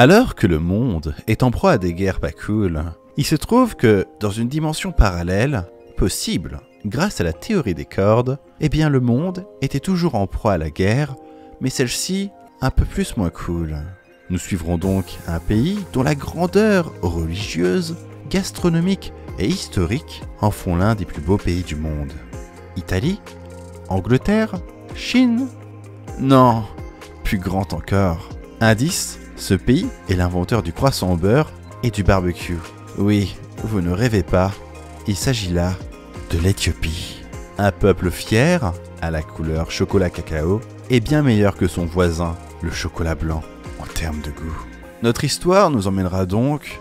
Alors que le monde est en proie à des guerres pas cool, il se trouve que dans une dimension parallèle, possible, grâce à la théorie des cordes, eh bien le monde était toujours en proie à la guerre, mais celle-ci un peu plus moins cool. Nous suivrons donc un pays dont la grandeur religieuse, gastronomique et historique en font l'un des plus beaux pays du monde. Italie? Angleterre? Chine? Non, plus grand encore. Indice, ce pays est l'inventeur du croissant au beurre et du barbecue. Oui, vous ne rêvez pas, il s'agit là de l'Éthiopie. Un peuple fier, à la couleur chocolat-cacao, est bien meilleur que son voisin, le chocolat blanc, en termes de goût. Notre histoire nous emmènera donc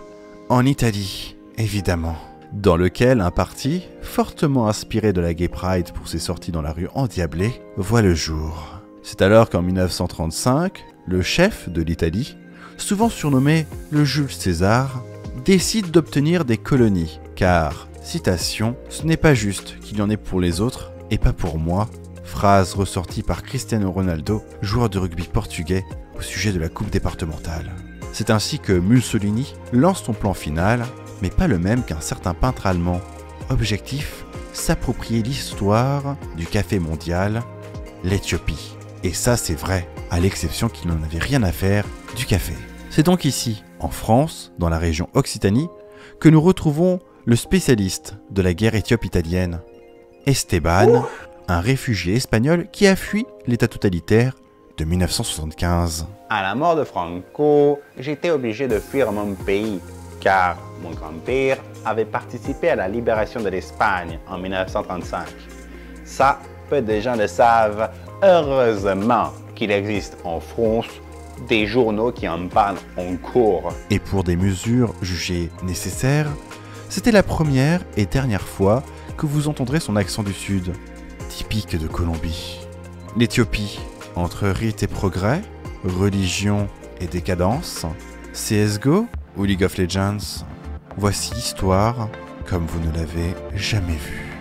en Italie, évidemment, dans lequel un parti, fortement inspiré de la Gay Pride pour ses sorties dans la rue endiablée, voit le jour. C'est alors qu'en 1935, le chef de l'Italie, souvent surnommé le Jules César, décide d'obtenir des colonies, car, citation, « ce n'est pas juste qu'il y en ait pour les autres et pas pour moi », phrase ressortie par Cristiano Ronaldo, joueur de rugby portugais, au sujet de la coupe départementale. C'est ainsi que Mussolini lance son plan final, mais pas le même qu'un certain peintre allemand. Objectif, s'approprier l'histoire du café mondial, l'Éthiopie. Et ça c'est vrai, à l'exception qu'il n'en avait rien à faire du café. C'est donc ici, en France, dans la région Occitanie, que nous retrouvons le spécialiste de la guerre éthiope-italienne, Esteban, un réfugié espagnol qui a fui l'état totalitaire de 1975. À la mort de Franco, j'étais obligé de fuir mon pays, car mon grand-père avait participé à la libération de l'Espagne en 1935. Ça, peu de gens le savent. Heureusement qu'il existe en France des journaux qui en parlent en cours. Et pour des mesures jugées nécessaires, c'était la première et dernière fois que vous entendrez son accent du Sud, typique de Colombie. L'Éthiopie, entre rite et progrès, religion et décadence, CSGO ou League of Legends, voici l'histoire comme vous ne l'avez jamais vue.